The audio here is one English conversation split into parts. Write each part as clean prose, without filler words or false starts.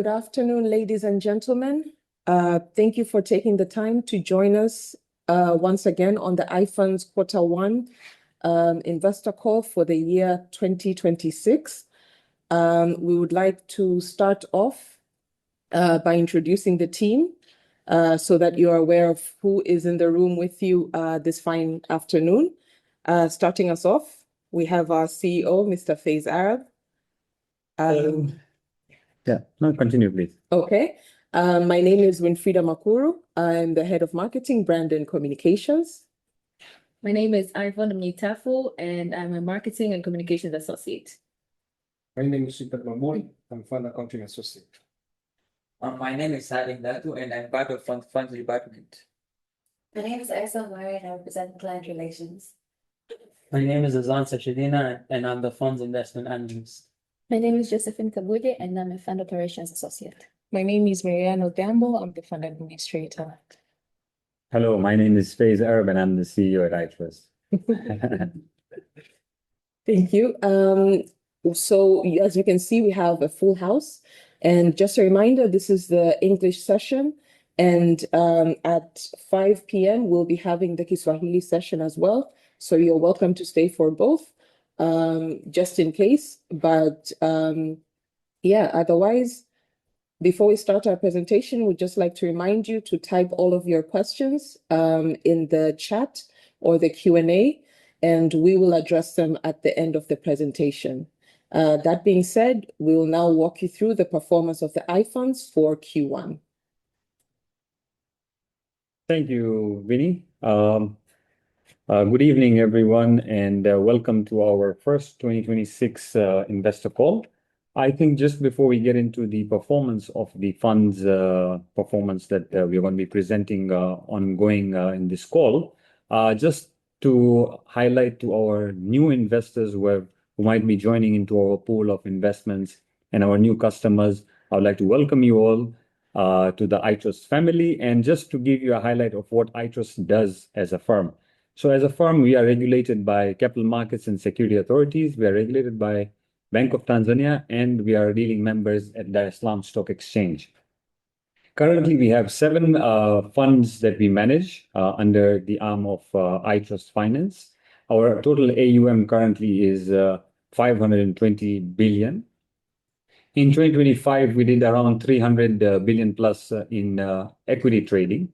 Good afternoon, ladies and gentlemen. Thank you for taking the time to join us once again on the iFunds Quarter One investor call for the year 2026. We would like to start off by introducing the team so that you are aware of who is in the room with you this fine afternoon. Starting us off, we have our CEO, Mr. Faiz Arab. No, continue, please. Okay. My name is Winfrida Makuru. I'm the head of marketing, brand, and communications. My name is Ivon Mnitafu, and I'm a marketing and communications associate. My name is Super Mamoy. I'm fund accounting associate. My name is Salim Datu, and I'm part of funds department. My name is Aisa Mari, and I represent client relations. My name is Azan Sachidina, and I'm the funds investment analyst. My name is Josephine Kabude, and I'm a fund operations associate. My name is Mariano Gambo. I'm the fund administrator. Hello, my name is Faiz Arab, and I'm the CEO at iTrust. Thank you. So as you can see, we have a full house. And just a reminder, this is the English session. And at 5 p.m., we'll be having the Kiswahili session as well. So you're welcome to stay for both, just in case. But otherwise, before we start our presentation, we'd just like to remind you to type all of your questions in the chat or the Q&A, and we will address them at the end of the presentation. That being said, we will now walk you through the performance of the iFunds for Q1. Thank you, Vinny. Good evening, everyone, and welcome to our first 2026 investor call. I think just before we get into the performance of the funds performance that we're going to be presenting ongoing in this call, just to highlight to our new investors who might be joining into our pool of investments and our new customers, I would like to welcome you all to the iTrust family, and just to give you a highlight of what iTrust does as a firm. So as a firm, we are regulated by capital markets and security authorities. We are regulated by Bank of Tanzania, and we are dealing members at Dar es Salaam Stock Exchange. Currently, we have 7 funds that we manage under the arm of iTrust Finance. Our total AUM currently is 520 billion. In 2025, we did around 300 billion plus in equity trading.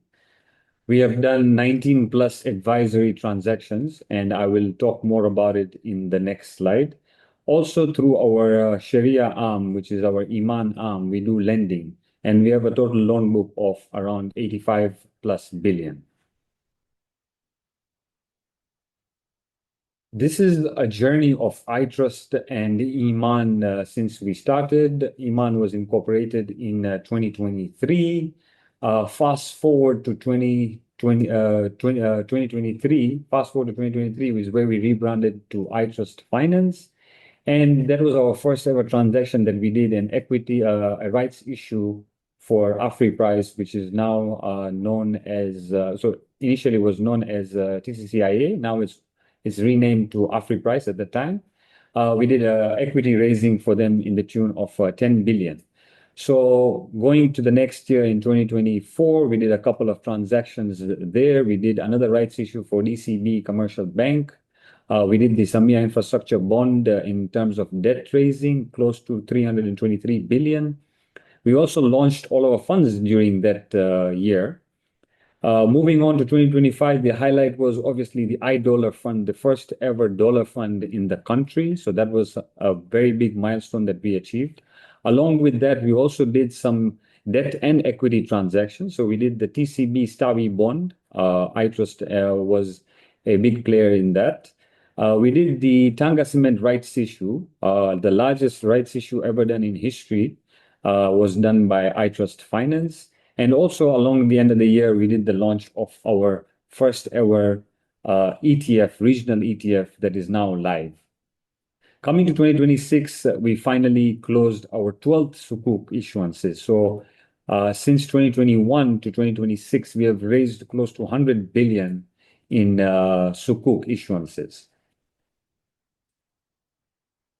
We have done 19 plus advisory transactions, and I will talk more about it in the next slide. Also, through our Sharia arm, which is our Iman arm, we do lending, and we have a total loan book of around 85 plus billion. This is a journey of iTrust and Iman since we started. Iman was incorporated in 2023. Fast forward to 2023. Fast forward to 2023 was where we rebranded to iTrust Finance. And that was our first ever transaction that we did, an equity, a rights issue for Afriprice, which is now known as, so initially was known as TCCIA. Now it's renamed to Afriprice at the time. We did equity raising for them in the tune of 10 billion. So going to the next year in 2024, we did a couple of transactions there. We did another rights issue for DCB Commercial Bank. We did the Samia Infrastructure Bond in terms of debt raising, close to 323 billion. We also launched all our funds during that year. Moving on to 2025, the highlight was obviously the iDollar Fund, the first ever dollar fund in the country. So that was a very big milestone that we achieved. Along with that, we also did some debt and equity transactions. So we did the TCB Stawi bond. iTrust was a big player in that. We did the Tanga Cement rights issue. The largest rights issue ever done in history was done by iTrust Finance. And also along the end of the year, we did the launch of our first ever ETF, regional ETF that is now live. Coming to 2026, we finally closed our 12th Sukuk issuances. So since 2021 to 2026, we have raised close to 100 billion in Sukuk issuances.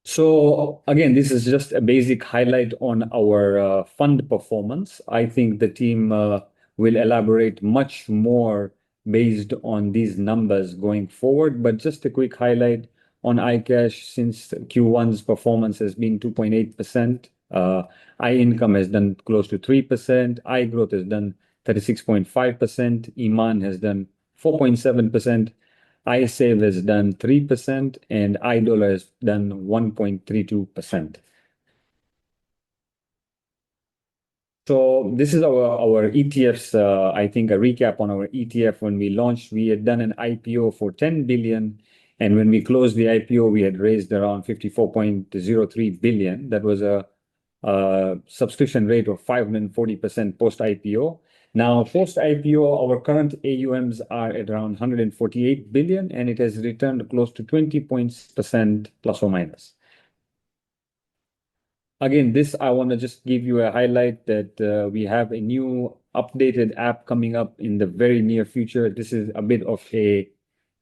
So again, this is just a basic highlight on our fund performance. I think the team will elaborate much more based on these numbers going forward. But just a quick highlight on iCash, since Q1's performance has been 2.8%. iIncome has done close to 3%. iGrowth has done 36.5%. Iman has done 4.7%. iSave has done 3% and iDollar has done 1.32%. So this is our ETFs. I think a recap on our ETF. When we launched, we had done an IPO for 10 billion. And when we closed the IPO, we had raised around 54.03 billion. That was a subscription rate of 540% post-IPO. Now, post-IPO, our current AUMs are at around 148 billion, and it has returned close to 20% plus or minus. Again, this I want to just give you a highlight that we have a new updated app coming up in the very near future. This is a bit of a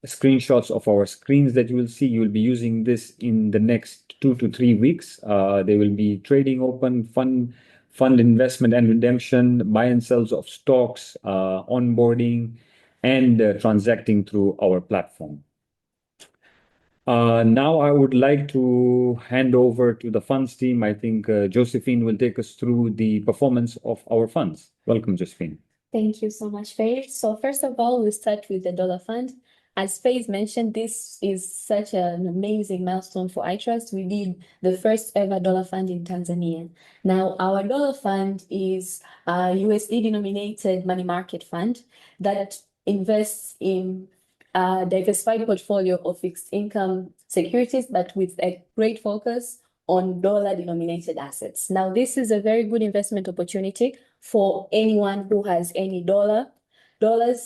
screenshots of our screens that you will see. You will be using this in the next 2 to 3 weeks. There will be trading open, fund investment and redemption, buy and sells of stocks, onboarding, and transacting through our platform. Now I would like to hand over to the funds team. I think Josephine will take us through the performance of our funds. Welcome, Josephine. Thank you so much, Faye. So first of all, we'll start with the dollar fund. As Faye mentioned, this is such an amazing milestone for iTrust. We did the first ever dollar fund in Tanzania. Now, our dollar fund is a USD denominated money market fund that invests in a diversified portfolio of fixed income securities, but with a great focus on dollar denominated assets. Now, this is a very good investment opportunity for anyone who has any dollars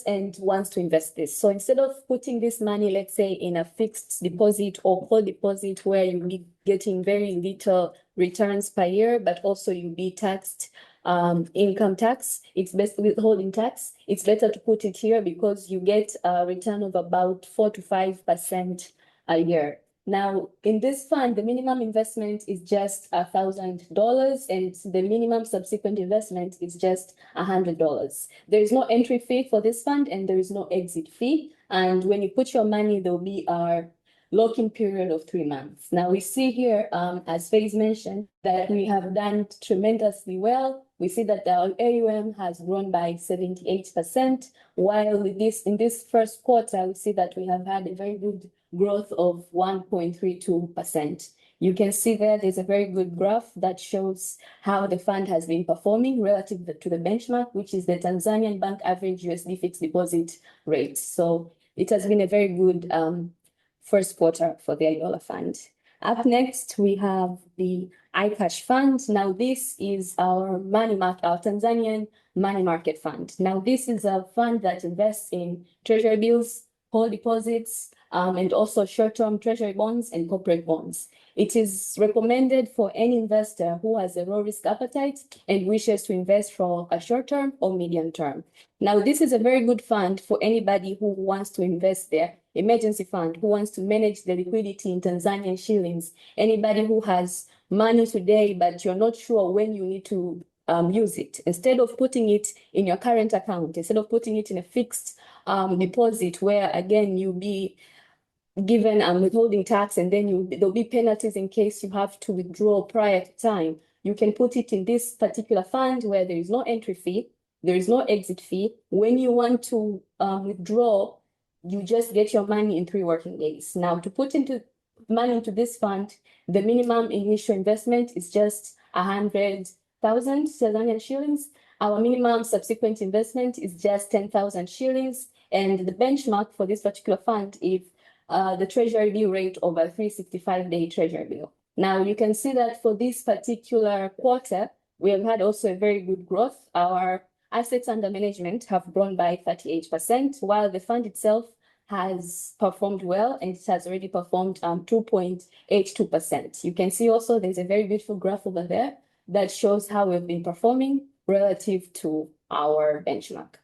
and wants to invest this. So instead of putting this money, let's say, in a fixed deposit or call deposit where you'll be getting very little returns per year, but also you'll be taxed income tax, it's best withholding tax. It's better to put it here because you get a return of about 4 to 5% a year. Now, in this fund, the minimum investment is just $1,000 and the minimum subsequent investment is just $100. There is no entry fee for this fund and there is no exit fee. And when you put your money, there will be a lock-in period of 3 months. Now, we see here, as Faye mentioned, that we have done tremendously well. We see that our AUM has grown by 78%, while in this first quarter, we see that we have had a very good growth of 1.32%. You can see there's a very good graph that shows how the fund has been performing relative to the benchmark, which is the Tanzanian bank average USD fixed deposit rate. So it has been a very good first quarter for the dollar fund. Up next, we have the iCash fund. Now, this is our Tanzanian money market fund. Now, this is a fund that invests in treasury bills, whole deposits, and also short-term treasury bonds and corporate bonds. It is recommended for any investor who has a low risk appetite and wishes to invest for a short-term or medium-term. Now, this is a very good fund for anybody who wants to invest their emergency fund, who wants to manage the liquidity in Tanzanian shillings, anybody who has money today, but you're not sure when you need to use it. Instead of putting it in your current account, instead of putting it in a fixed deposit where, again, you'll be given withholding tax and then there'll be penalties in case you have to withdraw prior to time, you can put it in this particular fund where there is no entry fee, there is no exit fee. When you want to withdraw, you just get your money in 3 working days. Now, to put money into this fund, the minimum initial investment is just 100,000 Tanzanian shillings. Our minimum subsequent investment is just 10,000 shillings. And the benchmark for this particular fund is the treasury bill rate over 365-day treasury bill. Now, you can see that for this particular quarter, we have had also a very good growth. Our assets under management have grown by 38%, while the fund itself has performed well, and it has already performed 2.82%. You can see also there's a very beautiful graph over there that shows how we've been performing relative to our benchmark.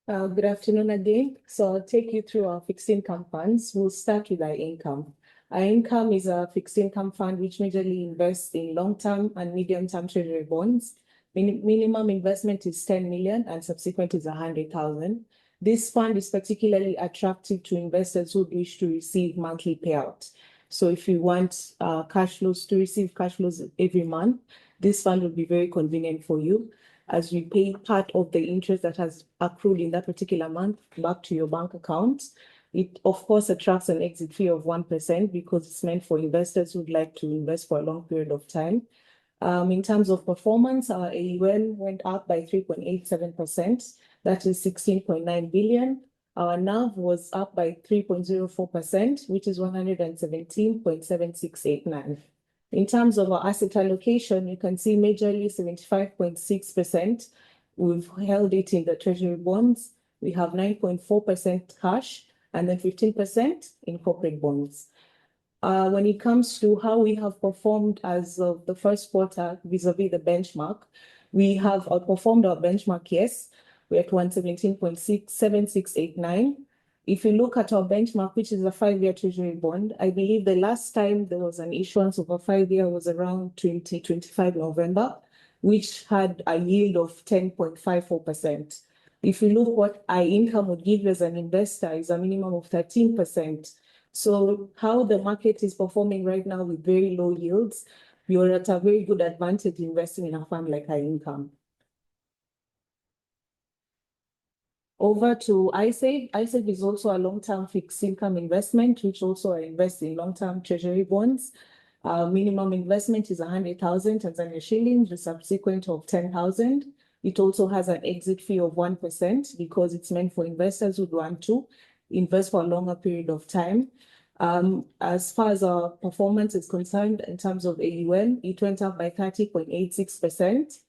Good afternoon again. So I'll take you through our fixed income funds. We'll start with our income. Our income is a fixed income fund which majorly invests in long-term and medium-term treasury bonds. Minimum investment is 10 million and subsequent is 100,000. This fund is particularly attractive to investors who wish to receive monthly payout. So if you want cash flows to receive cash flows every month, this fund will be very convenient for you, as you pay part of the interest that has accrued in that particular month back to your bank account. It, of course, attracts an exit fee of 1% because it's meant for investors who'd like to invest for a long period of time. In terms of performance, our AUM went up by 3.87%. That is 16.9 billion. Our NAV was up by 3.04%, which is 117.7689. In terms of our asset allocation, you can see majorly 75.6%. We've held it in the treasury bonds. We have 9.4% cash and then 15% in corporate bonds. When it comes to how we have performed as of the first quarter vis-a-vis the benchmark, we have outperformed our benchmark, yes. We're at 117.7689. If you look at our benchmark, which is a 5-year treasury bond, I believe the last time there was an issuance of a 5-year was around 2025 November, which had a yield of 10.54%. If you look what our income would give you as an investor is a minimum of 13%. So how the market is performing right now with very low yields, you're at a very good advantage investing in a fund like our income. Over to iSave. iSave is also a long-term fixed income investment, which also invests in long-term treasury bonds. Minimum investment is 100,000 Tanzania shillings, the subsequent of 10,000. It also has an exit fee of 1% because it's meant for investors who want to invest for a longer period of time. As far as our performance is concerned, in terms of AUM, it went up by 30.86%,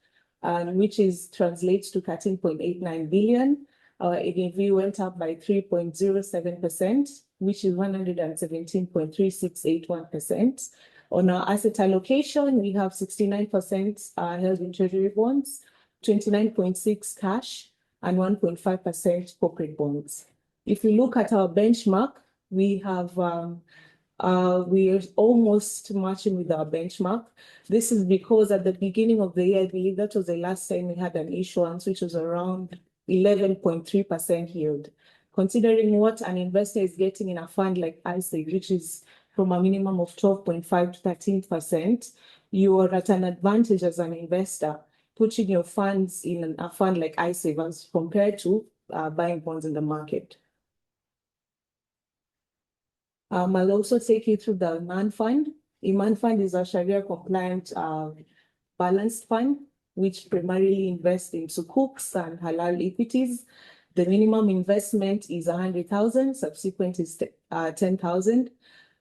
which translates to 13.89 billion. Our ADV went up by 3.07%, which is 117.3681%. On our asset allocation, we have 69% held in treasury bonds, 29.6% cash, and 1.5% corporate bonds. If you look at our benchmark, we are almost matching with our benchmark. This is because at the beginning of the year, I believe that was the last time we had an issuance, which was around 11.3% yield. Considering what an investor is getting in a fund like iSave, which is from a minimum of 12.5 to 13%, you are at an advantage as an investor putting your funds in a fund like iSave as compared to buying bonds in the market. I'll also take you through the Iman Fund. Iman Fund is a Sharia compliant balanced fund, which primarily invests in sukuks and halal equities. The minimum investment is 100,000, subsequent is 10,000.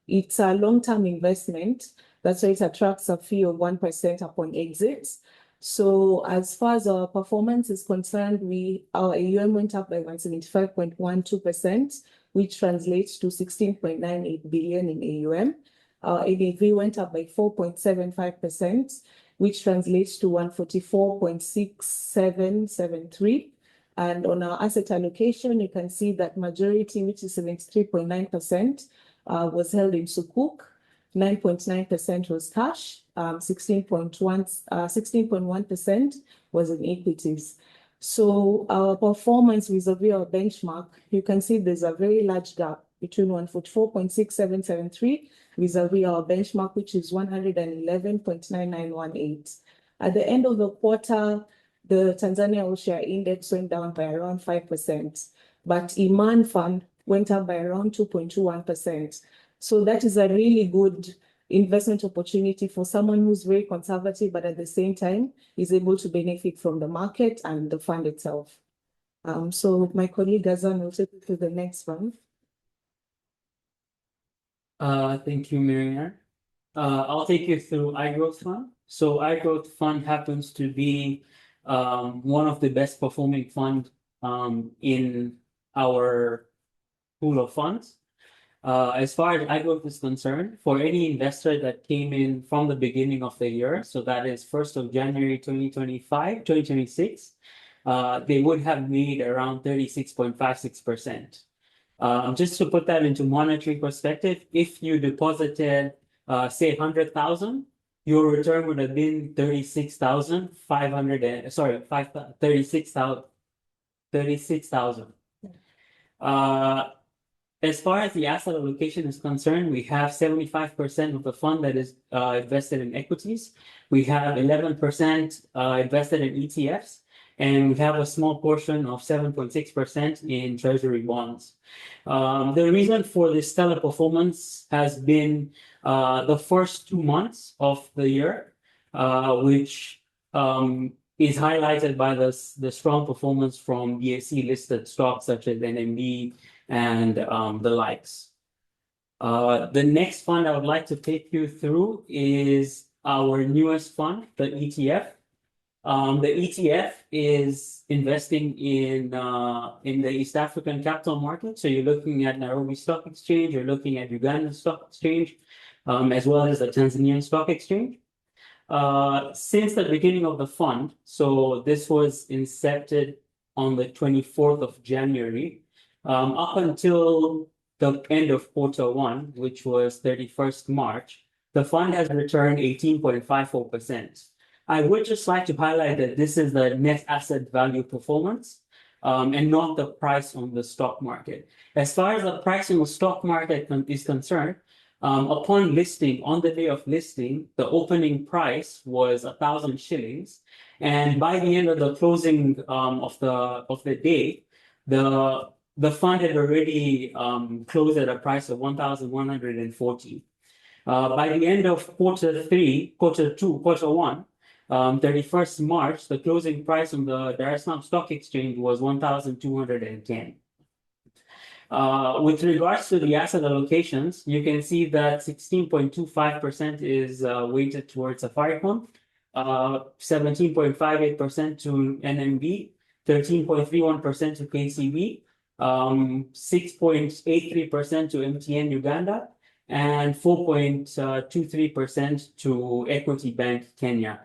It's a long-term investment. That's why it attracts a fee of 1% upon exit. So as far as our performance is concerned, our AUM went up by 175.12%, which translates to 16.98 billion in AUM. Our ADV went up by 4.75%, which translates to 144.6773. And on our asset allocation, you can see that majority, which is 73.9%, was held in sukuk, 9.9% was cash, 16.1% was in equities. So our performance vis-a-vis our benchmark, you can see there's a very large gap between 144.6773 vis-a-vis our benchmark, which is 111.9918. At the end of the quarter, the Tanzania All-Share Index went down by around 5%, but Iman Fund went up by around 2.21%. So that is a really good investment opportunity for someone who's very conservative, but at the same time is able to benefit from the market and the fund itself. So my colleague Azan will take you to the next one. Thank you, Miriam. I'll take you through iGrowth Fund. So iGrowth Fund happens to be one of the best performing funds in our pool of funds. As far as iGrowth is concerned, for any investor that came in from the beginning of the year, so that is 1st of January 2026, they would have made around 36.56%. Just to put that into monetary perspective, if you deposited, say, 100,000, your return would have been 36,500 and sorry, 36,000. As far as the asset allocation is concerned, we have 75% of the fund that is invested in equities. We have 11% invested in ETFs, and we have a small portion of 7.6% in treasury bonds. The reason for this stellar performance has been the first 2 months of the year, which is highlighted by the strong performance from BSE listed stocks such as NMB and the likes. The next fund I would like to take you through is our newest fund, the ETF. The ETF is investing in the East African capital market. So you're looking at Nairobi Stock Exchange, you're looking at Uganda Stock Exchange, as well as the Tanzanian Stock Exchange. Since the beginning of the fund, so this was incepted on the 24th of January, up until the end of Q1, which was 31st March, the fund has returned 18.54%. I would just like to highlight that this is the net asset value performance, and not the price on the stock market. As far as the price on the stock market is concerned, upon listing, on the day of listing, the opening price was 1,000 shillings, and by the end of the closing of the day, the fund had already closed at a price of 1,140. By the end of Q1, 31st March, the closing price on the Dar es Salaam Stock Exchange was 1,210. With regards to the asset allocations, you can see that 16.25% is weighted towards Safaricom, 17.58% to NMB, 13.31% to KCB, 6.83% to MTN Uganda, and 4.23% to Equity Bank Kenya.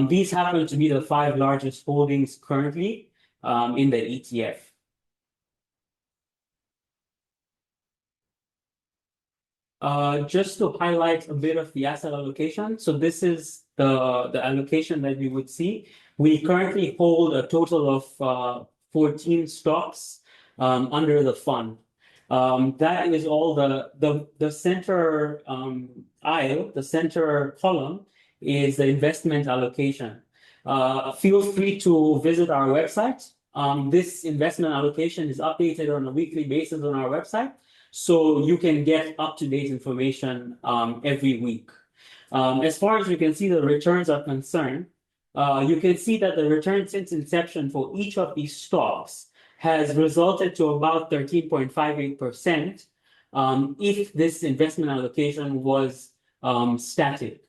These happen to be the 5 largest holdings currently in the ETF. Just to highlight a bit of the asset allocation. So this is the allocation that you would see. We currently hold a total of 14 stocks under the fund. That is all the center aisle, the center column is the investment allocation. Feel free to visit our website. This investment allocation is updated on a weekly basis on our website, so you can get up-to-date information every week. As far as you can see the returns are concerned, you can see that the return since inception for each of these stocks has resulted to about 13.58% if this investment allocation was static.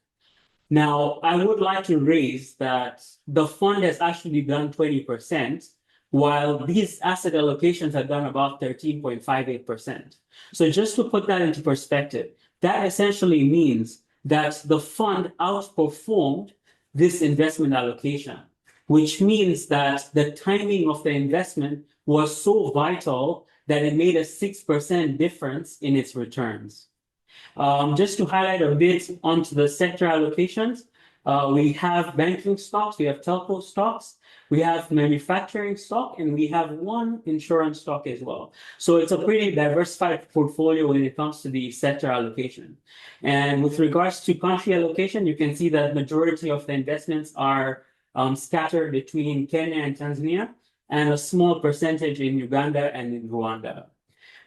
Now, I would like to raise that the fund has actually done 20%, while these asset allocations have done about 13.58%. So just to put that into perspective, that essentially means that the fund outperformed this investment allocation, which means that the timing of the investment was so vital that it made a 6% difference in its returns. Just to highlight a bit onto the sector allocations, we have banking stocks, we have telco stocks, we have manufacturing stock, and we have one insurance stock as well. So it's a pretty diversified portfolio when it comes to the sector allocation. And with regards to country allocation, you can see that majority of the investments are scattered between Kenya and Tanzania, and a small percentage in Uganda and in Rwanda.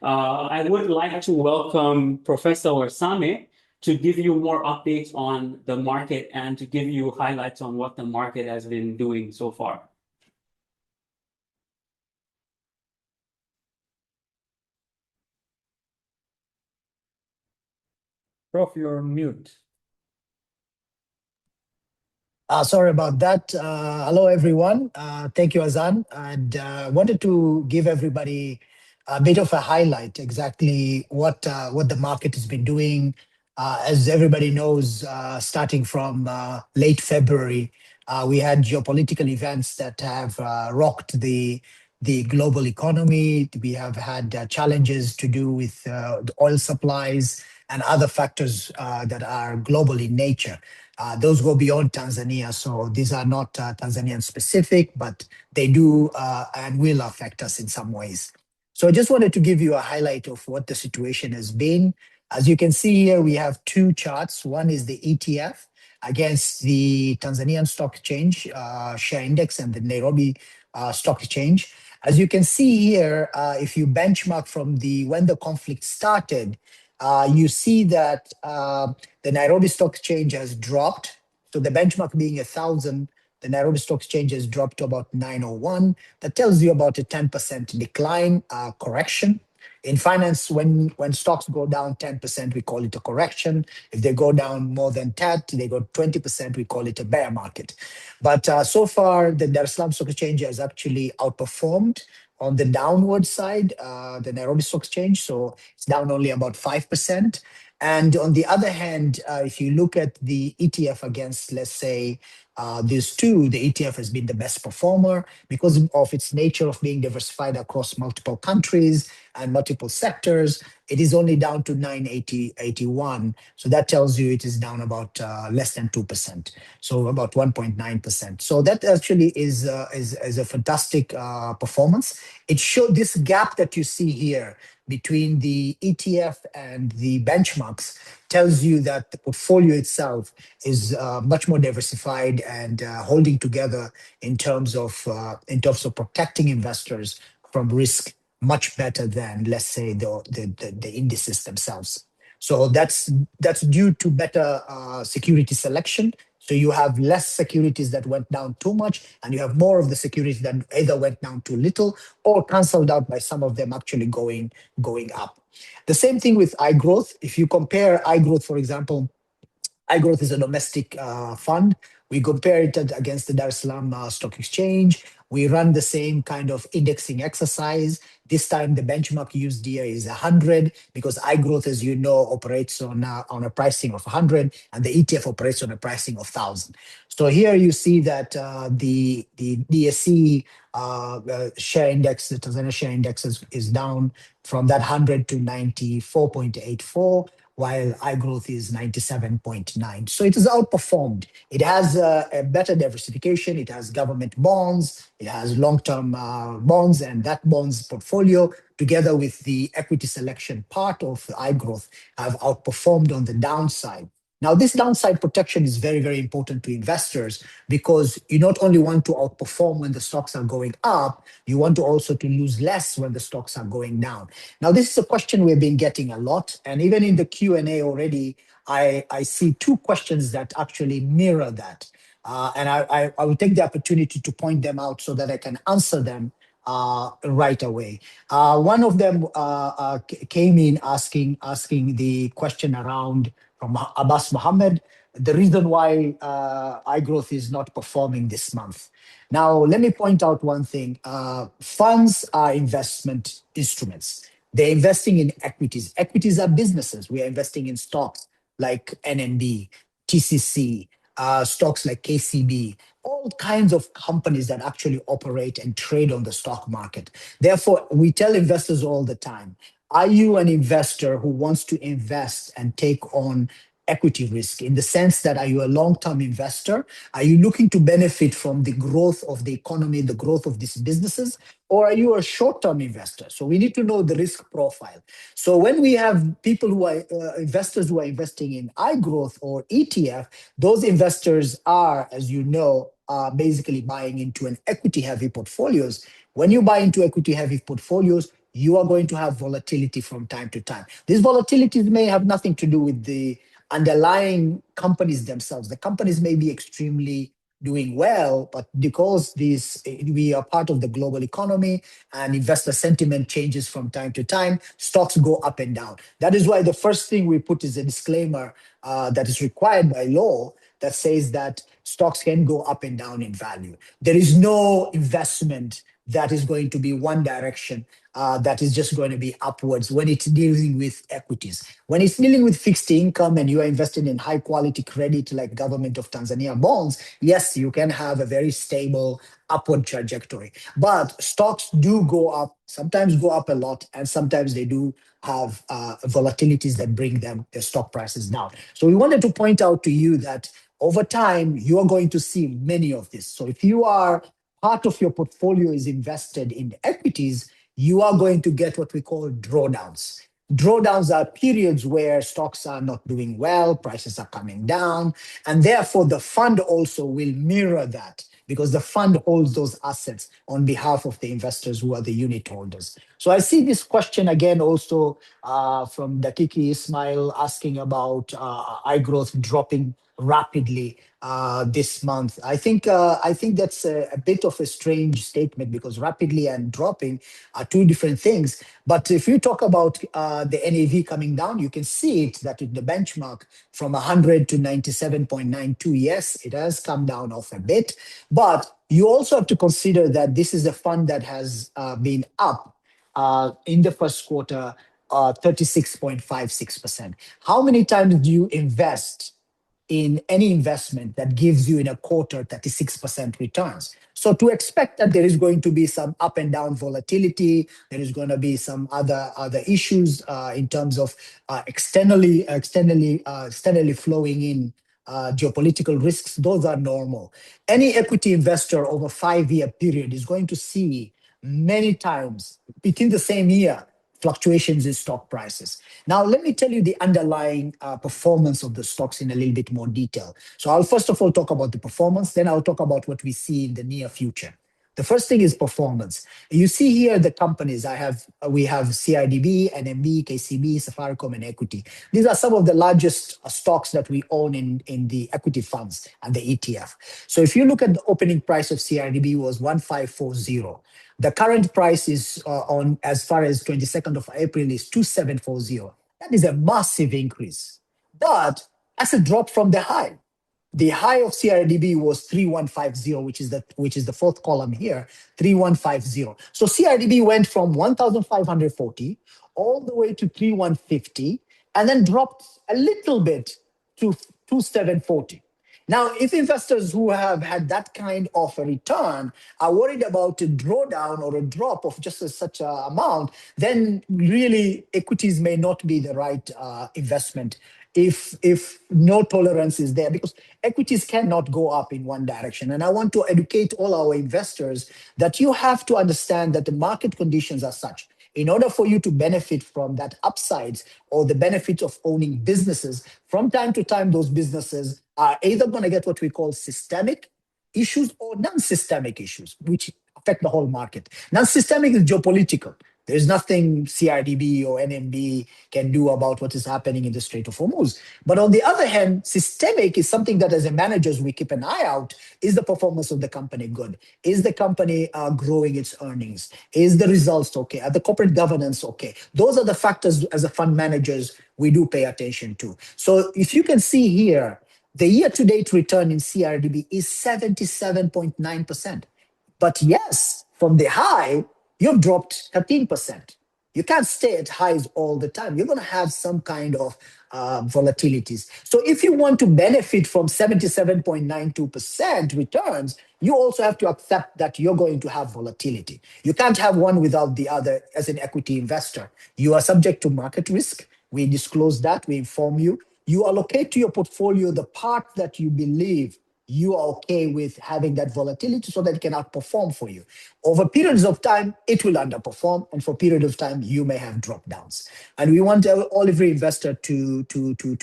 I would like to welcome Professor Warsame to give you more updates on the market and to give you highlights on what the market has been doing so far. Prof, you're on mute. Sorry about that. Hello, everyone. Thank you, Azan. And wanted to give everybody a bit of a highlight exactly what the market has been doing. As everybody knows, starting from late February, We had geopolitical events that have rocked the global economy. We have had challenges to do with the oil supplies and other factors that are global in nature. Those go beyond Tanzania, so these are not Tanzanian specific, but they do and will affect us in some ways. So I just wanted to give you a highlight of what the situation has been. As you can see here, we have two charts. One is the ETF against the Tanzanian Stock Exchange share index and the Nairobi Stock Exchange. As you can see here, if you benchmark from when the conflict started, you see that the Nairobi Stock Exchange has dropped. So the benchmark being 1,000, the Nairobi Stock Exchange has dropped to about 901. That tells you about a 10% decline, correction. In finance, when stocks go down 10%, we call it a correction. If they go down more than 10, they go 20%, we call it a bear market. But so far, the Dar es Salaam Stock Exchange has actually outperformed on the downward side, the Nairobi Stock Exchange. So it's down only about 5%. And on the other hand, if you look at the ETF against, let's say, these two, the ETF has been the best performer because of its nature of being diversified across multiple countries and multiple sectors. It is only down to 981. So that tells you it is down about less than 2%. So about 1.9%. So that actually is a fantastic performance. It showed this gap that you see here between the ETF and the benchmarks tells you that the portfolio itself is much more diversified and holding together in terms of protecting investors from risk much better than, let's say, the indices themselves. So that's due to better security selection. So you have less securities that went down too much, and you have more of the securities that either went down too little or canceled out by some of them actually going up. The same thing with iGrowth. If you compare iGrowth, for example, iGrowth is a domestic fund. We compare it against the Dar es Salaam Stock Exchange. We run the same kind of indexing exercise. This time the benchmark used here is 100 because iGrowth, as you know, operates on a pricing of 100 and the ETF operates on a pricing of 1,000. So here you see that the DSE share index, the Tanzania share index is down from that 100 to 94.84, while iGrowth is 97.9. So it is outperformed. It has a better diversification. It has government bonds. It has long-term bonds, and that bonds portfolio, together with the equity selection part of iGrowth, have outperformed on the downside. Now, this downside protection is very, very important to investors because you not only want to outperform when the stocks are going up, you want to also to lose less when the stocks are going down. Now, this is a question we've been getting a lot, and even in the Q&A already, I see two questions that actually mirror that. And I will take the opportunity to point them out so that I can answer them right away. One of them came in asking the question around from Abbas Mohammed, the reason why iGrowth is not performing this month. Now, let me point out one thing. Funds are investment instruments. They're investing in equities. Equities are businesses. We are investing in stocks like NNB, TCC, stocks like KCB, all kinds of companies that actually operate and trade on the stock market. Therefore, we tell investors all the time, are you an investor who wants to invest and take on equity risk in the sense that are you a long-term investor? Are you looking to benefit from the growth of the economy, the growth of these businesses? Or are you a short-term investor? So we need to know the risk profile. So when we have people who are investors who are investing in iGrowth or ETF, those investors are, as you know, basically buying into an equity-heavy portfolios. When you buy into equity-heavy portfolios, you are going to have volatility from time to time. These volatilities may have nothing to do with the underlying companies themselves. The companies may be extremely doing well, but because we are part of the global economy and investor sentiment changes from time to time, stocks go up and down. That is why the first thing we put is a disclaimer that is required by law that says that stocks can go up and down in value. There is no investment that is going to be one direction, that is just going to be upwards when it's dealing with equities. When it's dealing with fixed income and you are invested in high quality credit like Government of Tanzania bonds, yes, you can have a very stable upward trajectory. But stocks do go up, sometimes go up a lot, and sometimes they do have volatilities that bring their stock prices down. So we wanted to point out to you that over time, you are going to see many of this. So if you are part of your portfolio is invested in equities, you are going to get what we call drawdowns. Drawdowns are periods where stocks are not doing well, prices are coming down, and therefore the fund also will mirror that because the fund holds those assets on behalf of the investors who are the unit holders. So I see this question again also from Dakiki Ismail asking about iGrowth dropping rapidly this month. I think that's a bit of a strange statement because rapidly and dropping are two different things. But if you talk about the NAV coming down, you can see it that in the benchmark from 100 to 97.92, yes, it has come down off a bit. But you also have to consider that this is a fund that has been up in the first quarter 36.56%. How many times do you invest in any investment that gives you in a quarter 36% returns? So to expect that there is going to be some up and down volatility, there is going to be some other issues in terms of externally flowing in geopolitical risks, those are normal. Any equity investor over 5-year period is going to see many times within the same year fluctuations in stock prices. Now, let me tell you the underlying performance of the stocks in a little bit more detail. So I'll first of all talk about the performance, then I'll talk about what we see in the near future. The first thing is performance. You see here the companies we have CIDB, NMB, KCB, Safaricom, and Equity. These are some of the largest stocks that we own in the equity funds and the ETF. So if you look at the opening price of CIDB was 1540. The current price is on as far as 22nd of April is 2740. That is a massive increase. But that's a drop from the high. The high of CRDB was 3150, which is the fourth column here, 3150. So CRDB went from 1,540 all the way to 3150 and then dropped a little bit to 2740. Now, if investors who have had that kind of a return are worried about a drawdown or a drop of just such an amount, then really equities may not be the right investment if no tolerance is there, because equities cannot go up in one direction. And I want to educate all our investors that you have to understand that the market conditions are such. In order for you to benefit from that upsides or the benefit of owning businesses, from time to time, those businesses are either going to get what we call systemic issues or non-systemic issues, which affect the whole market. Non-systemic is geopolitical. There's nothing CRDB or NMB can do about what is happening in the Strait of Hormuz. But on the other hand, systemic is something that as a managers, we keep an eye out. Is the performance of the company good? Is the company growing its earnings? Is the results okay? Are the corporate governance okay? Those are the factors as a fund managers we do pay attention to. So if you can see here, the year-to-date return in CRDB is 77.9%. But yes, from the high, you've dropped 13%. You can't stay at highs all the time. You're going to have some kind of volatilities. So if you want to benefit from 77.92% returns, you also have to accept that you're going to have volatility. You can't have one without the other as an equity investor. You are subject to market risk. We disclose that. We inform you. You allocate to your portfolio the part that you believe you are okay with having that volatility so that it can outperform for you. Over periods of time, it will underperform, and for a period of time, you may have drop downs. And we want every investor to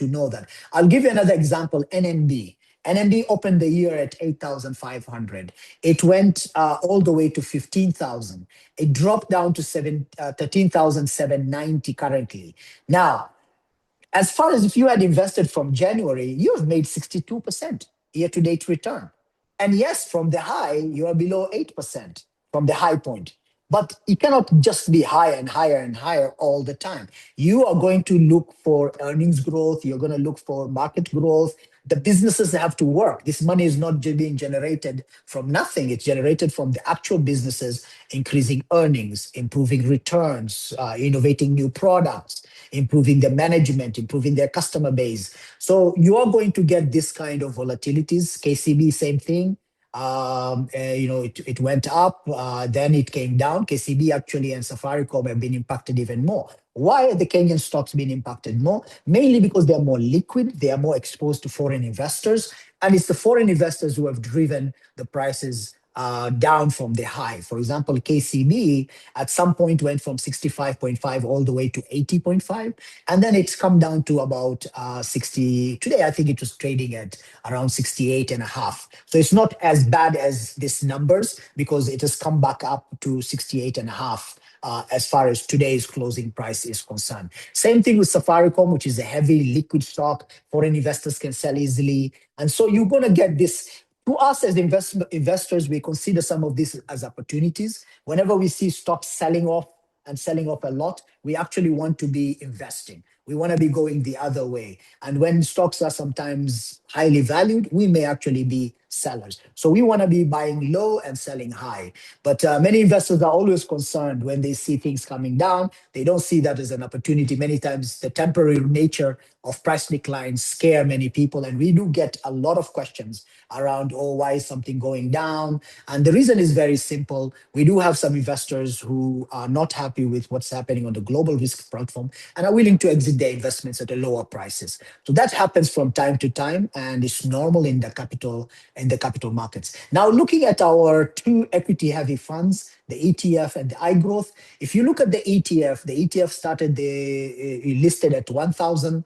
know that. I'll give you another example, NMB. NMB opened the year at 8,500. It went all the way to 15,000. It dropped down to 13,790 currently. Now, as far as if you had invested from January, you have made 62% year-to-date return. And yes, from the high, you are below 8% from the high point. But it cannot just be higher and higher and higher all the time. You are going to look for earnings growth. You're going to look for market growth. the businesses have to work. This money is not being generated from nothing. It's generated from the actual businesses increasing earnings, improving returns, innovating new products, improving the management, improving their customer base. So you are going to get this kind of volatilities. KCB, same thing. It went up, then it came down. KCB actually and Safaricom have been impacted even more. Why are the Kenyan stocks being impacted more? Mainly because they are more liquid, they are more exposed to foreign investors, and it's the foreign investors who have driven the prices down from the high. For example, KCB at some point went from 65.5 all the way to 80.5, and then it's come down to about 60. Today, I think it was trading at around 68 and a half. So it's not as bad as these numbers because it has come back up to 68 and a half. As far as today's closing price is concerned. Same thing with Safaricom, which is a heavy liquid stock. Foreign investors can sell easily. And so you're going to get this. To us as investors, we consider some of this as opportunities. Whenever we see stocks selling off and selling off a lot, we actually want to be investing. We want to be going the other way. And when stocks are sometimes highly valued, we may actually be sellers. So we want to be buying low and selling high. But many investors are always concerned when they see things coming down. They don't see that as an opportunity. Many times the temporary nature of price declines scare many people. And we do get a lot of questions around, oh, why is something going down? And the reason is very simple. We do have some investors who are not happy with what's happening on the global risk platform and are willing to exit their investments at a lower prices. So that happens from time to time, and it's normal in the capital markets. Now, looking at our two equity-heavy funds, the ETF and the iGrowth. If you look at the ETF started listed at 1,000.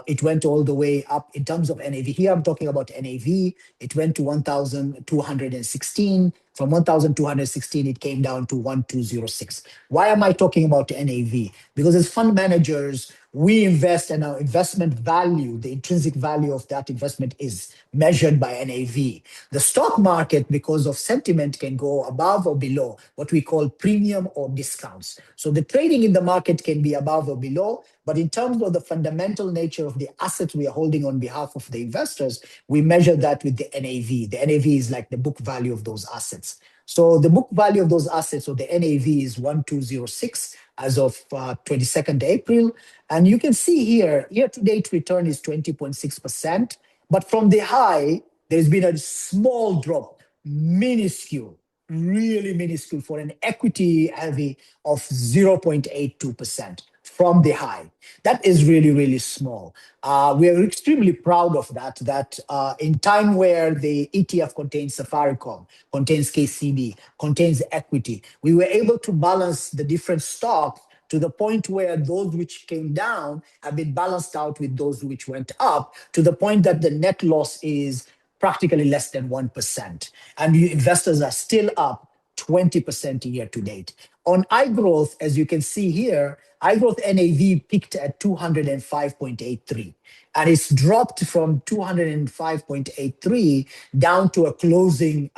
It went all the way up in terms of NAV. Here I'm talking about NAV. It went to 1,216. From 1,216, it came down to 1,206. Why am I talking about NAV? Because as fund managers, we invest and our investment value, the intrinsic value of that investment is measured by NAV. The stock market, because of sentiment, can go above or below what we call premium or discounts. So the trading in the market can be above or below, but in terms of the fundamental nature of the assets we are holding on behalf of the investors, we measure that with the NAV. The NAV is like the book value of those assets. So the book value of those assets, or the NAV, is 1,206 as of 22nd April. And you can see here, year-to-date return is 20.6%. But from the high, there's been a small drop, minuscule, really minuscule for an equity heavy of 0.82% from the high. That is really, really small. We are extremely proud of that in time where the ETF contains Safaricom, contains KCB, contains equity, we were able to balance the different stocks to the point where those which came down have been balanced out with those which went up, to the point that the net loss is practically less than 1%. And investors are still up 20% year to date. On iGrowth, as you can see here, iGrowth NAV peaked at 205.83, and it's dropped from 205.83 down to a closing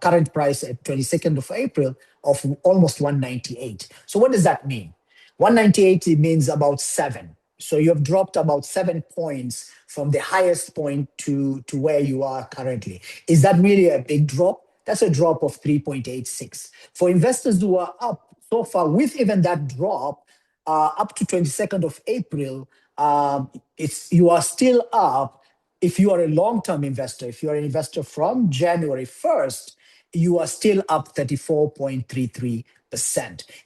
current price at 22nd of April of almost 198. So what does that mean? 198, it means about 7. So you have dropped about 7 points from the highest point to where you are currently. Is that really a big drop? That's a drop of 3.86. For investors who are up so far with even that drop, up to 22nd of April, you are still up. If you are a long-term investor, if you are an investor from January 1st, you are still up 34.33%.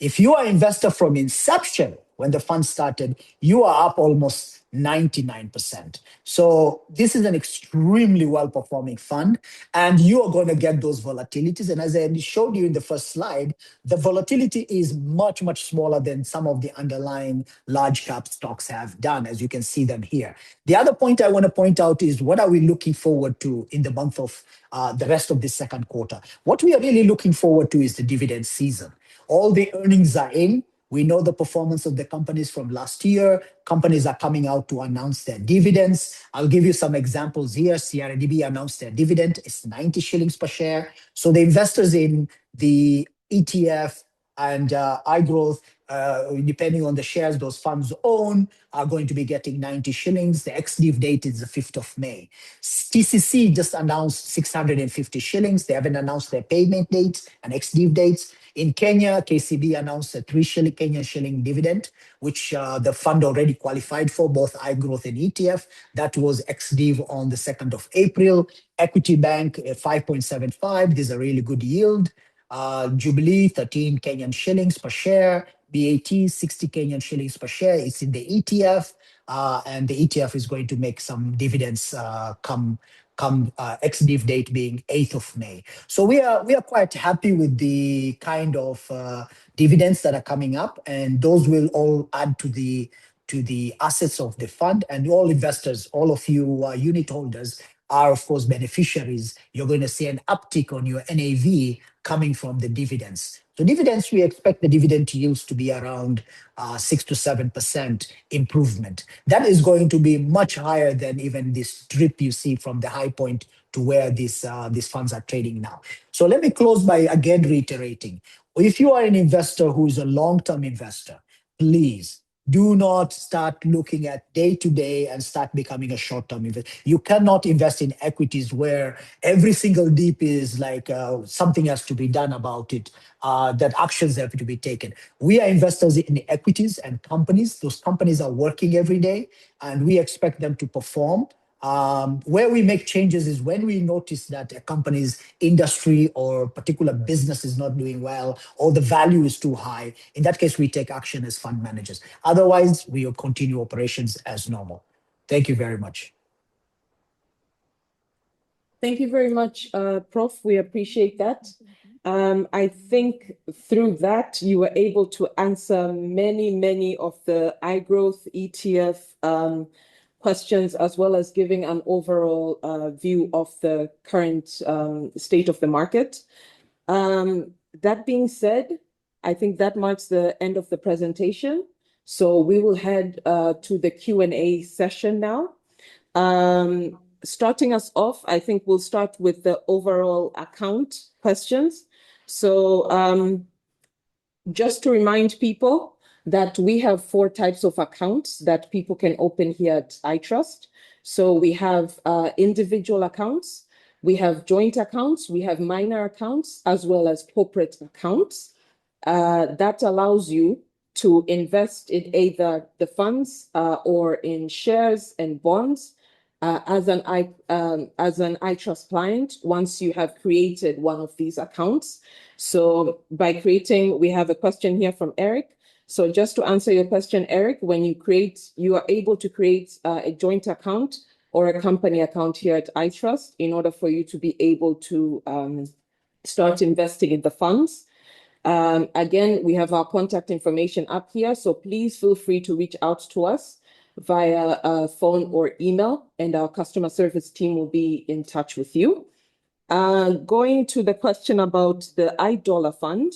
If you are an investor from inception, when the fund started, you are up almost 99%. So this is an extremely well-performing fund, and you are going to get those volatilities. And as I showed you in the first slide, the volatility is much, much smaller than some of the underlying large cap stocks have done, as you can see them here. The other point I want to point out is, what are we looking forward to in the month of the rest of this second quarter? What we are really looking forward to is the dividend season. All the earnings are in. We know the performance of the companies from last year. Companies are coming out to announce their dividends. I'll give you some examples here. CRDB announced their dividend. It's 90 shillings per share. So the investors in the ETF and iGrowth depending on the shares those funds own, are going to be getting 90 shillings. The ex-div date is the 5th of May. TCC just announced 650 shillings. They haven't announced their payment dates and ex-div dates. In Kenya, KCB announced a 3 Kenyan shilling dividend, which the fund already qualified for, both iGrowth and ETF. That was ex-div on the 2nd of April. Equity Bank, 5.75. This is a really good yield. Jubilee, 13 Kenyan shillings per share. BAT, 60 Kenyan shillings per share. It's in the ETF, and the ETF is going to make some dividends come ex-div date being 8th of May. So we are quite happy with the kind of dividends that are coming up, and those will all add to the assets of the fund. And all investors, all of you who are unit holders, are of course beneficiaries. You're going to see an uptick on your NAV coming from the dividends. So dividends, we expect the dividend yields to be around 6 to 7% improvement. That is going to be much higher than even this drip you see from the high point to where these funds are trading now. So let me close by again reiterating. If you are an investor who is a long-term investor, please do not start looking at day to day and start becoming a short-term investor. You cannot invest in equities where every single dip is like something has to be done about it, that actions have to be taken. We are investors in equities and companies. Those companies are working every day, and we expect them to perform. Where we make changes is when we notice that a company's industry or particular business is not doing well, or the value is too high. In that case, we take action as fund managers. Otherwise, we will continue operations as normal. Thank you very much. Thank you very much, Prof. We appreciate that. I think through that, you were able to answer many of the iGrowth ETF questions, as well as giving an overall view of the current state of the market. That being said, I think that marks the end of the presentation. So we will head to the Q&A session now. Starting us off, I think we'll start with the overall account questions. So just to remind people that we have 4 types of accounts that people can open here at iTrust. So we have individual accounts, we have joint accounts, we have minor accounts, as well as corporate accounts. That allows you to invest in either the funds or in shares and bonds as an iTrust client once you have created one of these accounts. So by creating, we have a question here from Eric. So just to answer your question, Eric, when you are able to create a joint account or a company account here at iTrust in order for you to be able to start investing in the funds. Again, we have our contact information up here, so please feel free to reach out to us via phone or email, and our customer service team will be in touch with you. Going to the question about the iDollar fund,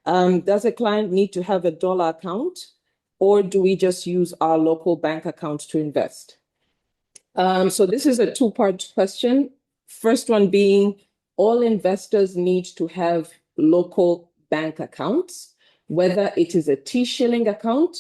does a client need to have a dollar account, or do we just use our local bank account to invest? So this is a 2-part question. First one being, all investors need to have local bank accounts, whether it is a T-shilling account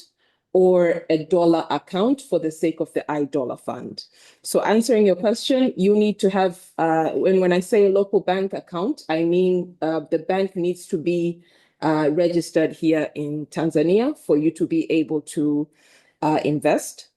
or a dollar account for the sake of the iDollar fund. So answering your question, you need to have, when I say a local bank account, I mean the bank needs to be registered here in Tanzania for you to be able to invest.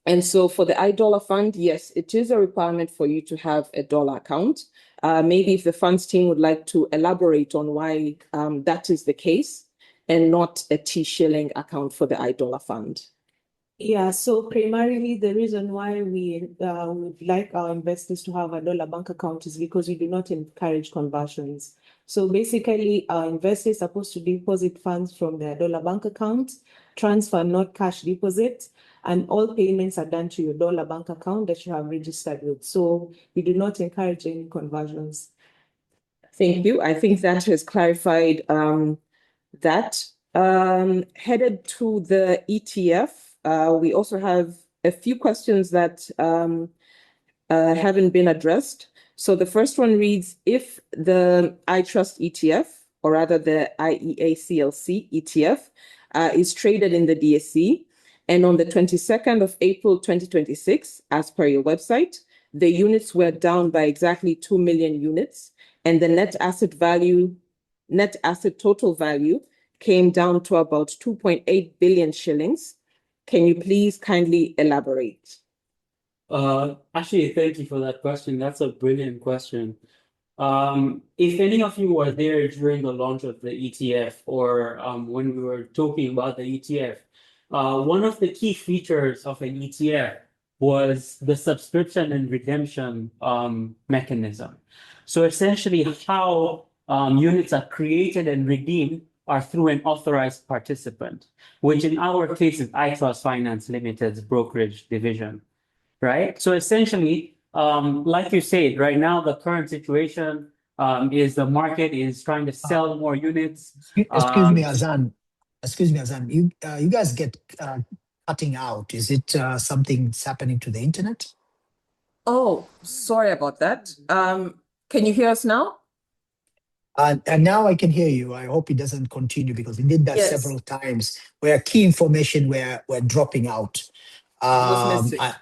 And so for the iDollar fund, yes, it is a requirement for you to have a dollar account. Maybe if the funds team would like to elaborate on why that is the case and not a T-shilling account for the iDollar fund. Yeah, so primarily the reason why we would like our investors to have a dollar bank account is because we do not encourage conversions. So basically, our investors are supposed to deposit funds from their dollar bank account, transfer, not cash deposit, and all payments are done to your dollar bank account that you have registered with. So we do not encourage any conversions. Thank you. I think that has clarified that. Headed to the ETF, we also have a few questions that haven't been addressed. So the first one reads, if the iTrust ETF, or rather the IEA CLC ETF, is traded in the DSE. And on the 22nd of April 2026, as per your website, the units were down by exactly 2 million units, and the net asset total value came down to about 2.8 billion shillings. Can you please kindly elaborate? Actually, thank you for that question. That's a brilliant question. If any of you were there during the launch of the ETF or when we were talking about the ETF, one of the key features of an ETF was the subscription and redemption mechanism. So essentially how units are created and redeemed are through an authorized participant, which in our case is iTrust Finance Limited's brokerage division, right? So essentially, like you said, right now the current situation is the market is trying to sell more units. Excuse me, Azan. Excuse me, Azan. You guys get cutting out. Is it something's happening to the internet? Oh, sorry about that. Can you hear us now? And now I can hear you. I hope it doesn't continue because we did that Yes. several times where key information were dropping out. Was missing.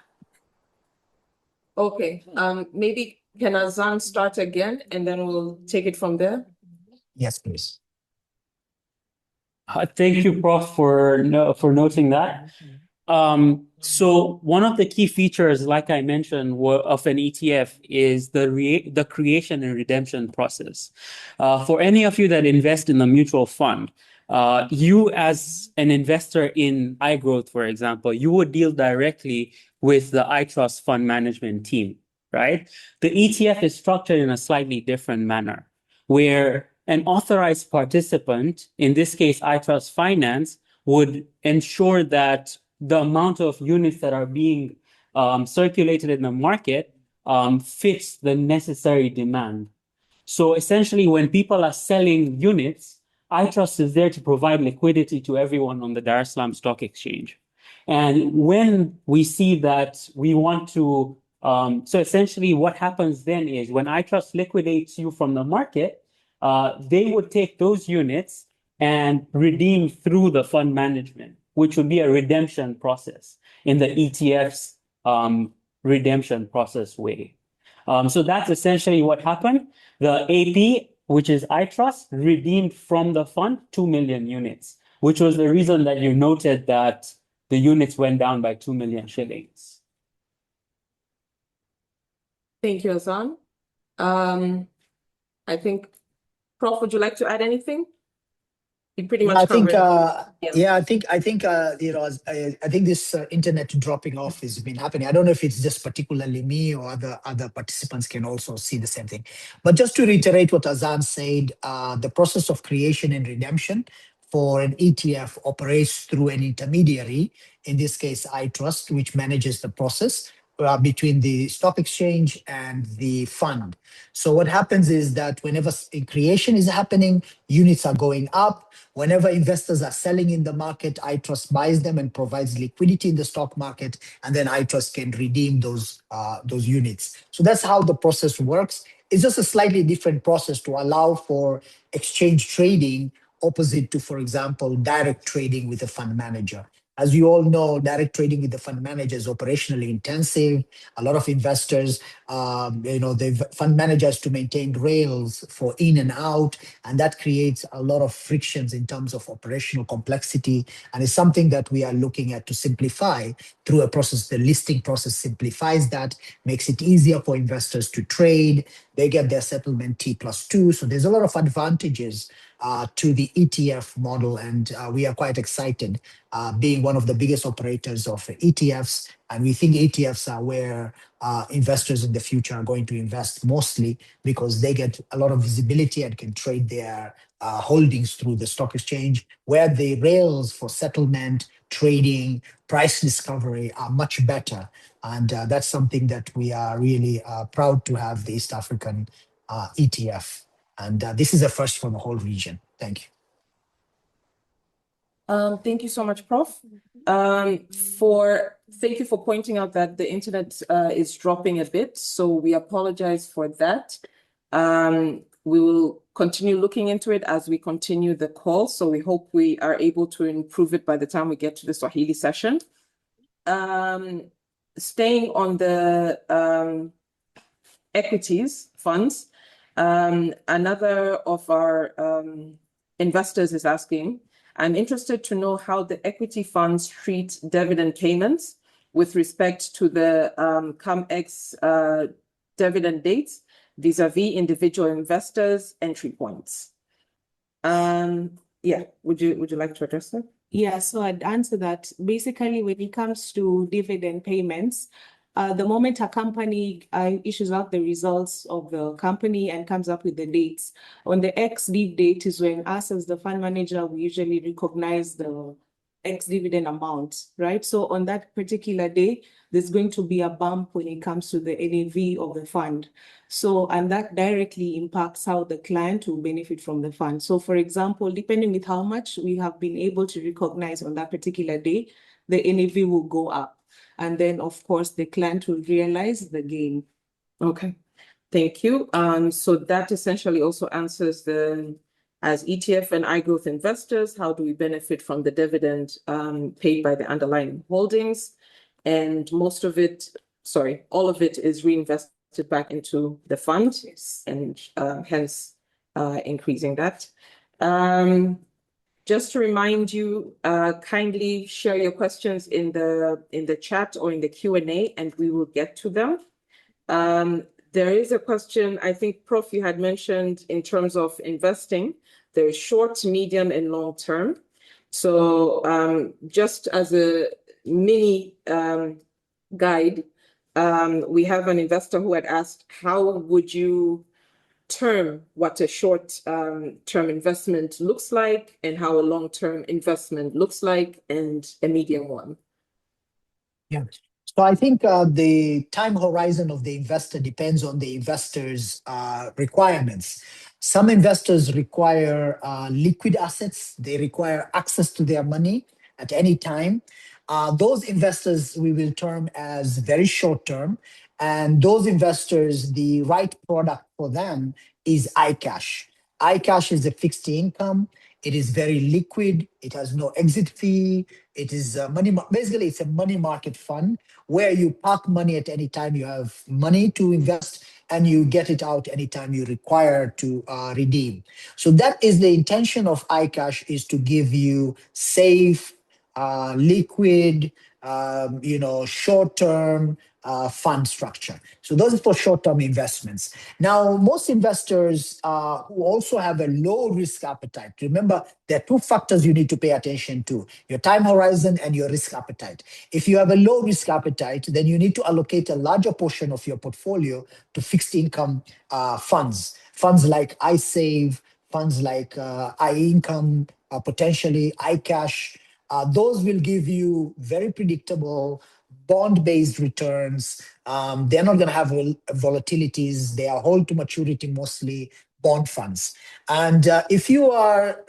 Okay, maybe can Azan start again and then we'll take it from there? Yes, please. Thank you, Prof, for noting that. So one of the key features, like I mentioned, of an ETF is the creation and redemption process. For any of you that invest in the mutual fund, you as an investor in iGrowth, for example, you would deal directly with the iTrust fund management team, right? The ETF is structured in a slightly different manner, where an authorized participant, in this case, iTrust Finance, would ensure that the amount of units that are being circulated in the market fits the necessary demand. So essentially, when people are selling units, iTrust is there to provide liquidity to everyone on the Dar es Salaam Stock Exchange. And when we see that we want to, so essentially what happens then is when iTrust liquidates you from the market, they would take those units and redeem through the fund management, which would be a redemption process in the ETF's redemption process way. So that's essentially what happened. The AP, which is iTrust, redeemed from the fund 2 million units, which was the reason that you noted that the units went down by 2 million shillings. Thank you, Azan. I think, Prof, would you like to add anything? You pretty much I think, covered. I think I think this internet dropping off has been happening. I don't know if it's just particularly me or other participants can also see the same thing. But just to reiterate what Azan said, the process of creation and redemption for an ETF operates through an intermediary, in this case, iTrust, which manages the process between the stock exchange and the fund. So what happens is that whenever creation is happening, units are going up. Whenever investors are selling in the market, iTrust buys them and provides liquidity in the stock market, and then iTrust can redeem those units. So that's how the process works. It's just a slightly different process to allow for exchange trading opposite to, for example, direct trading with a fund manager. As you all know, direct trading with the fund manager is operationally intensive. A lot of investors, the fund managers to maintain rails for in and out, and that creates a lot of frictions in terms of operational complexity. And it's something that we are looking at to simplify through a process. The listing process simplifies that, makes it easier for investors to trade. They get their settlement T+2. So there's a lot of advantages to the ETF model, and we are quite excited being one of the biggest operators of ETFs, and we think ETFs are where investors in the future are going to invest mostly because they get a lot of visibility and can trade their holdings through the stock exchange, where the rails for settlement, trading, price discovery are much better. And that's something that we are really proud to have the East African ETF. And this is a first for the whole region. Thank you. Thank you so much, Prof. Thank you for pointing out that the internet is dropping a bit, so we apologize for that. We will continue looking into it as we continue the call. So we hope we are able to improve it by the time we get to the Swahili session. Staying on the equities funds, another of our investors is asking, I'm interested to know how the equity funds treat dividend payments with respect to the CumEx dividend dates vis-a-vis individual investors' entry points. Yeah, would you like to address that? Yeah, so I'd answer that. Basically, when it comes to dividend payments, the moment a company issues out the results of the company and comes up with the dates, on the ex-div date is when us as the fund manager, we usually recognize the ex-dividend amount, right? So on that particular day, there's going to be a bump when it comes to the NAV of the fund. So, and that directly impacts how the client will benefit from the fund. So for example, depending with how much we have been able to recognize on that particular day, the NAV will go up. And then of course, the client will realize the gain. Okay, thank you. So that essentially also answers as ETF and iGrowth investors, how do we benefit from the dividend paid by the underlying holdings? And most of it, sorry, all of it is reinvested back into the fund, and hence increasing that. Just to remind you, kindly share your questions in the chat or in the Q&A, and we will get to them. There is a question, I think, Prof, you had mentioned in terms of investing, there is short, medium, and long term. So just as a mini guide, we have an investor who had asked, how would you term what a short term investment looks like and how a long-term investment looks like and a medium one? Yeah. So I think the time horizon of the investor depends on the investor's requirements. Some investors require liquid assets. They require access to their money at any time. Those investors we will term as very short term. And those investors, the right product for them is iCash. iCash is a fixed income. It is very liquid. It has no exit fee. It is basically it's a money market fund where you park money at any time you have money to invest and you get it out anytime you require to redeem. So that is the intention of iCash, is to give you safe, liquid, short-term fund structure. So those are for short-term investments. Now, most investors who also have a low risk appetite, remember, there are two factors you need to pay attention to: your time horizon and your risk appetite. If you have a low risk appetite, then you need to allocate a larger portion of your portfolio to fixed income funds like iSave, funds like iIncome, potentially iCash. Those will give you very predictable bond-based returns. They're not going to have volatilities. They are hold to maturity, mostly bond funds. And if you are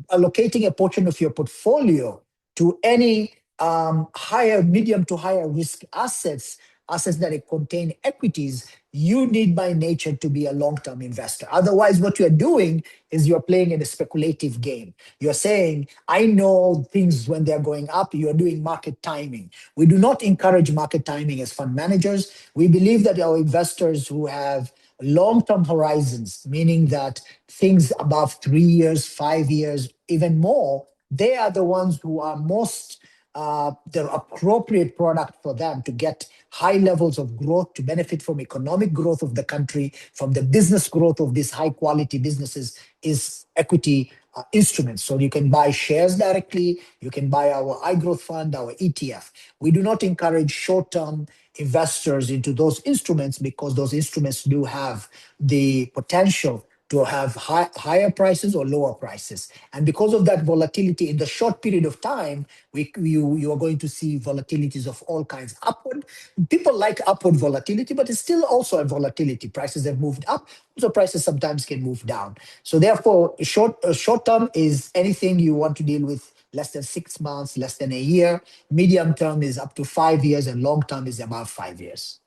allocating a portion of your portfolio to any medium to higher risk assets that contain equities, you need by nature to be a long-term investor. Otherwise, what you're doing is you're playing in a speculative game. You're saying, I know things when they're going up. You're doing market timing. We do not encourage market timing as fund managers. We believe that our investors who have long-term horizons, meaning that things above 3 years, 5 years, even more, they are the ones who are most the appropriate product for them to get high levels of growth, to benefit from economic growth of the country, from the business growth of these high quality businesses, is equity instruments. So you can buy shares directly, you can buy our iGrowth fund, our ETF. We do not encourage short-term investors into those instruments because those instruments do have the potential to have higher prices or lower prices. And because of that volatility in the short period of time, you are going to see volatilities of all kinds. Upward, people like upward volatility, but it's still also a volatility. Prices have moved up, so prices sometimes can move down. So therefore, short term is anything you want to deal with less than 6 months, less than a year. Medium term is up to 5 years, and long term is about 5 years.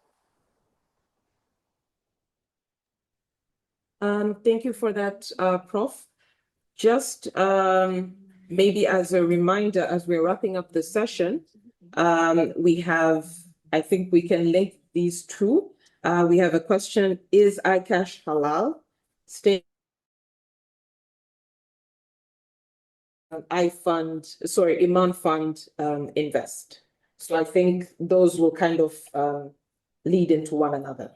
Thank you for that, Prof. Just maybe as a reminder, as we're wrapping up the session, we have, I think we can link these two. We have a question, is iCash halal? Stay Iman Fund invest. So I think those will kind of lead into one another.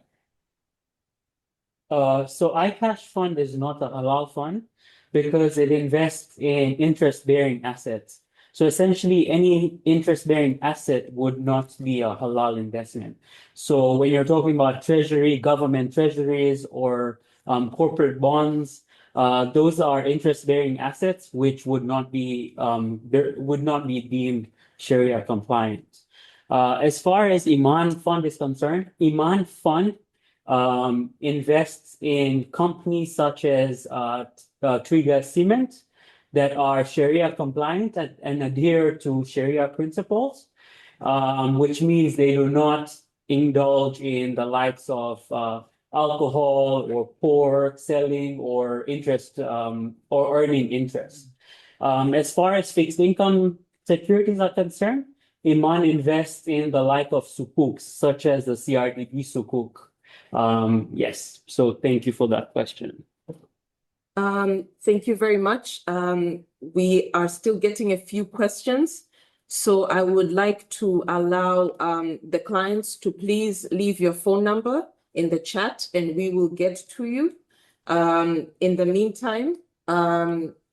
So iCash fund is not a halal fund because it invests in interest-bearing assets. So essentially, any interest-bearing asset would not be a halal investment. So when you're talking about treasury, government treasuries, or corporate bonds, those are interest-bearing assets which would not be deemed Sharia compliant. As far as Iman Fund is concerned, Iman Fund invests in companies such as Twiga Cement that are Sharia compliant and adhere to Sharia principles, which means they do not indulge in the likes of alcohol or pork selling or interest or earning interest. As far as fixed income securities are concerned, Iman invests in the like of sukuks, such as the CRDB sukuk. Yes, so thank you for that question. Thank you very much. We are still getting a few questions. So I would like to allow the clients to please leave your phone number in the chat and we will get to you. In the meantime,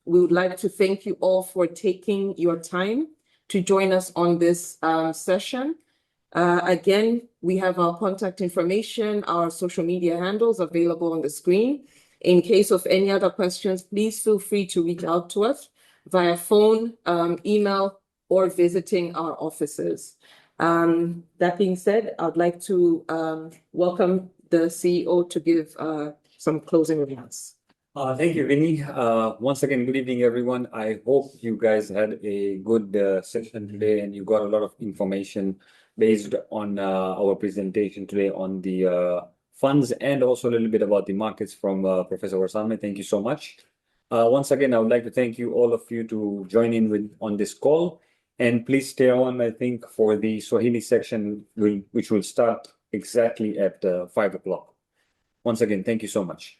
we would like to thank you all for taking your time to join us on this session. Again, we have our contact information, our social media handles available on the screen. In case of any other questions, please feel free to reach out to us via phone, email, or visiting our offices. That being said, I'd like to welcome the CEO to give some closing remarks. Thank you, Vinny. Once again, good evening, everyone. I hope you guys had a good session today and you got a lot of information based on our presentation today on the funds and also a little bit about the markets from Professor Warsame. Thank you so much. Once again, I would like to thank you, all of you, to join in on this call. And please stay on, I think, for the Swahili section, which will start exactly at 5 o'clock. Once again, thank you so much.